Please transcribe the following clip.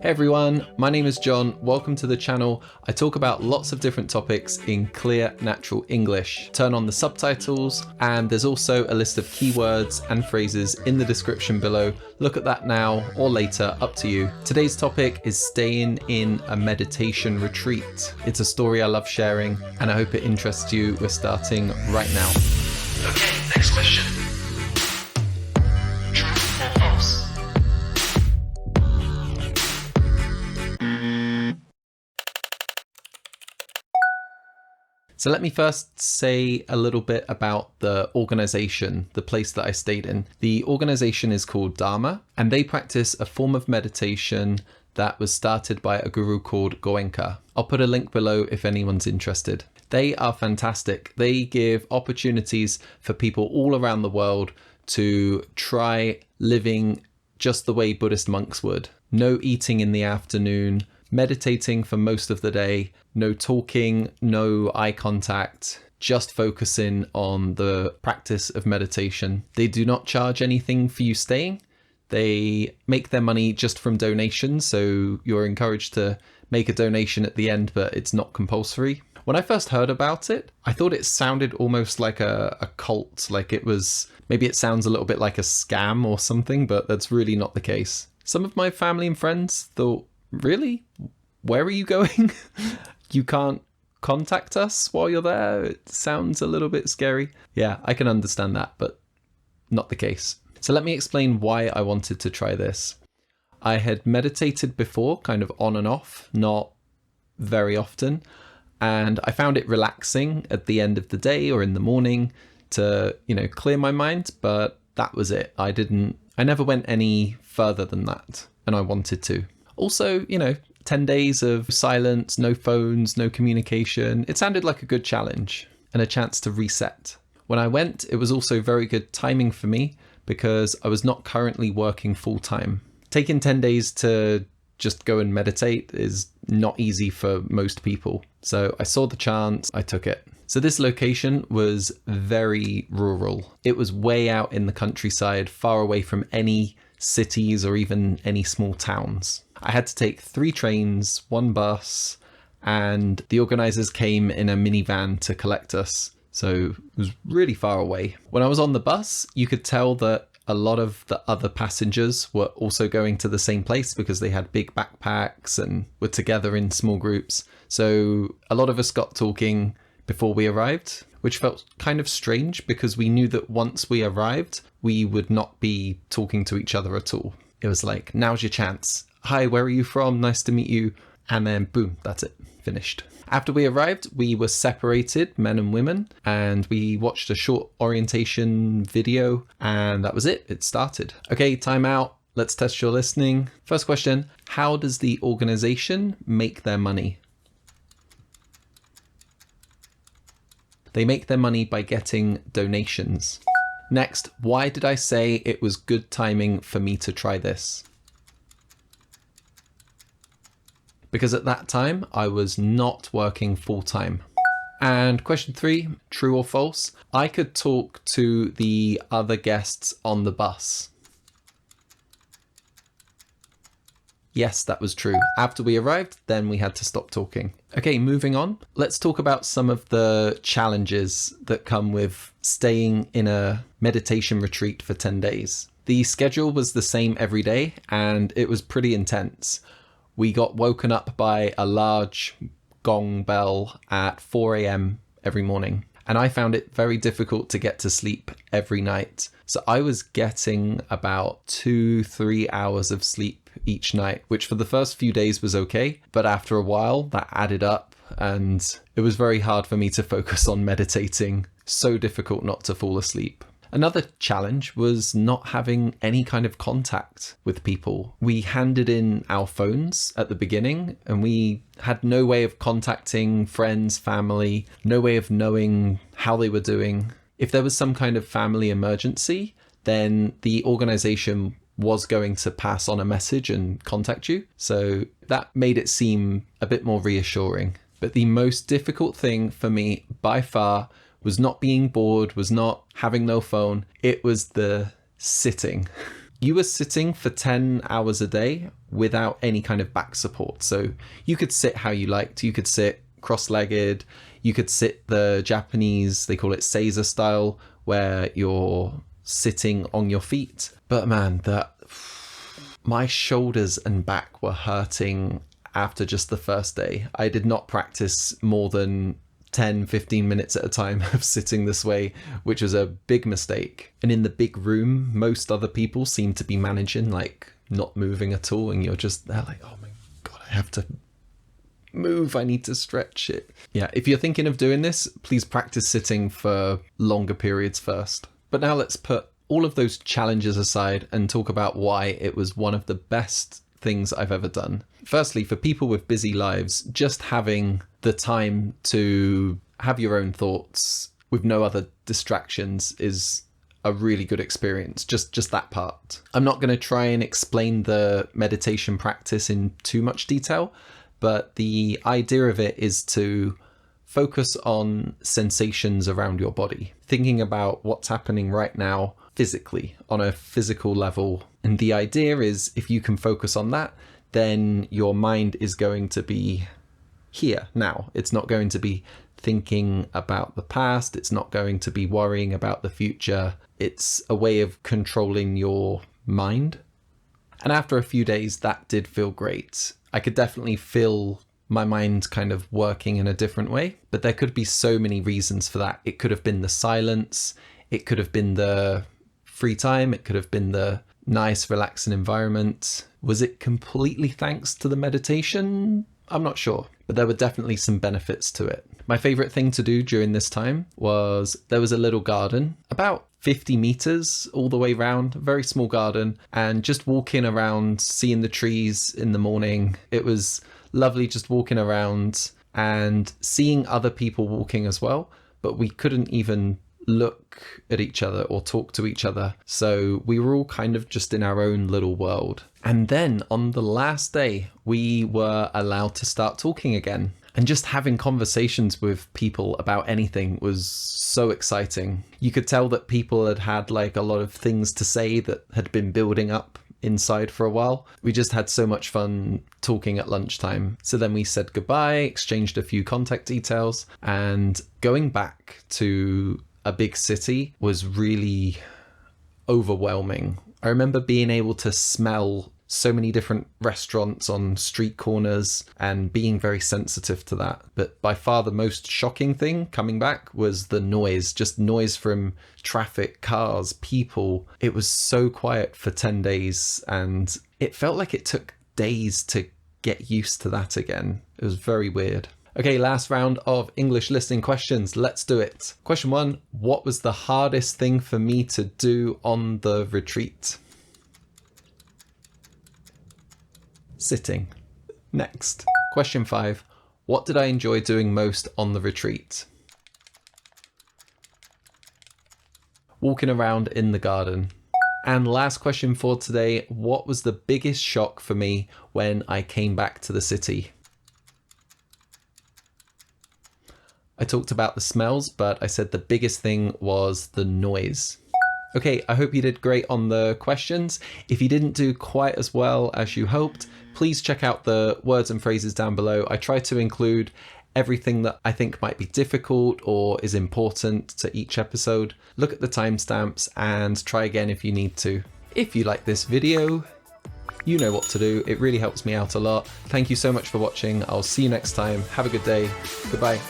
Hey everyone, my name is John. Welcome to the channel. I talk about lots of different topics in clear, natural English. Turn on the subtitles, and there's also a list of keywords and phrases in the description below. Look at that now or later, up to you. Today's topic is staying in a meditation retreat. It's a story I love sharing, and I hope it interests you. We're starting right now. Okay, next question. True or false? So let me first say a little bit about the organization, the place that I stayed in. The organization is called Dharma, and they practice a form of meditation that was started by a guru called Goenka. I'll put a link below if anyone's interested. They are fantastic. They give opportunities for people all around the world to try living just the way Buddhist monks would. No eating in the afternoon, meditating for most of the day, no talking, no eye contact, just focusing on the practice of meditation. They do not charge anything for you staying. They make their money just from donations, so you're encouraged to make a donation at the end, but it's not compulsory. When I first heard about it, I thought it sounded almost like a cult, like maybe it sounds a little bit like a scam or something, but that's really not the case. Some of my family and friends thought, really? Where are you going? You can't contact us while you're there? It sounds a little bit scary. Yeah, I can understand that, but not the case. So let me explain why I wanted to try this. I had meditated before, kind of on and off, not very often, and I found it relaxing at the end of the day or in the morning to, clear my mind, but that was it. I never went any further than that, and I wanted to. Also, 10 days of silence, no phones, no communication. It sounded like a good challenge and a chance to reset. When I went, it was also very good timing for me because I was not currently working full time. Taking 10 days to just go and meditate is not easy for most people. So I saw the chance, I took it. So this location was very rural. It was way out in the countryside, far away from any cities or even any small towns. I had to take 3 trains, 1 bus, and the organizers came in a minivan to collect us. So it was really far away. When I was on the bus, you could tell that a lot of the other passengers were also going to the same place because they had big backpacks and were together in small groups. So a lot of us got talking before we arrived, which felt kind of strange because we knew that once we arrived, we would not be talking to each other at all. It was like, now's your chance. Hi, where are you from? Nice to meet you. And then boom, that's it, finished. After we arrived, we were separated, men and women, and we watched a short orientation video, and that was it. It started. Okay, time out. Let's test your listening. First question, how does the organization make their money? They make their money by getting donations. Next, why did I say it was good timing for me to try this? Because at that time, I was not working full time. And question 3, true or false? I could talk to the other guests on the bus. Yes, that was true. After we arrived, then we had to stop talking. Okay, moving on. Let's talk about some of the challenges that come with staying in a meditation retreat for 10 days. The schedule was the same every day, and it was pretty intense. We got woken up by a large gong bell at 4 a.m. every morning, and I found it very difficult to get to sleep every night. So I was getting about 2-3 hours of sleep each night, which for the first few days was okay, but after a while that added up and it was very hard for me to focus on meditating. So difficult not to fall asleep. Another challenge was not having any kind of contact with people. We handed in our phones at the beginning and we had no way of contacting friends, family, no way of knowing how they were doing. If there was some kind of family emergency, then the organization was going to pass on a message and contact you. So that made it seem a bit more reassuring. But the most difficult thing for me by far was not being bored, was not having no phone. It was the sitting. you were sitting for 10 hours a day without any kind of back support. So you could sit how you liked. You could sit cross-legged. You could sit the Japanese, they call it Seiza style, where you're sitting on your feet. But man, my shoulders and back were hurting after just the first day. I did not practice more than 10-15 minutes at a time of sitting this way, which was a big mistake. And in the big room, most other people seem to be managing, like not moving at all, and you're just there like, oh my god, I have to move, I need to stretch it. Yeah, if you're thinking of doing this, please practice sitting for longer periods first. But now let's put all of those challenges aside and talk about why it was one of the best things I've ever done. Firstly, for people with busy lives, just having the time to have your own thoughts with no other distractions is a really good experience. Just that part. I'm not going to try and explain the meditation practice in too much detail, but the idea of it is to focus on sensations around your body, thinking about what's happening right now physically, on a physical level. And the idea is if you can focus on that, then your mind is going to be here now. It's not going to be thinking about the past. It's not going to be worrying about the future. It's a way of controlling your mind. And after a few days, that did feel great. I could definitely feel my mind kind of working in a different way, but there could be so many reasons for that. It could have been the silence. It could have been the free time. It could have been the nice, relaxing environment. Was it completely thanks to the meditation? I'm not sure, but there were definitely some benefits to it. My favorite thing to do during this time was there was a little garden, about 50 meters all the way around, a very small garden, and just walking around, seeing the trees in the morning. It was lovely just walking around and seeing other people walking as well, but we couldn't even look at each other or talk to each other. So we were all kind of just in our own little world. And then on the last day, we were allowed to start talking again. And just having conversations with people about anything was so exciting. You could tell that people had had like a lot of things to say that had been building up inside for a while. We just had so much fun talking at lunchtime. So then we said goodbye, exchanged a few contact details, and going back to a big city was really overwhelming. I remember being able to smell so many different restaurants on street corners and being very sensitive to that. But by far the most shocking thing coming back was the noise, just noise from traffic, cars, people. It was so quiet for 10 days and it felt like it took days to get used to that again. It was very weird. Okay, last round of English listening questions. Let's do it. Question 1, what was the hardest thing for me to do on the retreat? Sitting. Next. Question 5, what did I enjoy doing most on the retreat? Walking around in the garden. And last question for today, what was the biggest shock for me when I came back to the city? I talked about the smells, but I said the biggest thing was the noise. Okay, I hope you did great on the questions. If you didn't do quite as well as you hoped, please check out the words and phrases down below. I try to include everything that I think might be difficult or is important to each episode. Look at the timestamps and try again if you need to. If you like this video, you know what to do. It really helps me out a lot. Thank you so much for watching. I'll see you next time. Have a good day. Goodbye.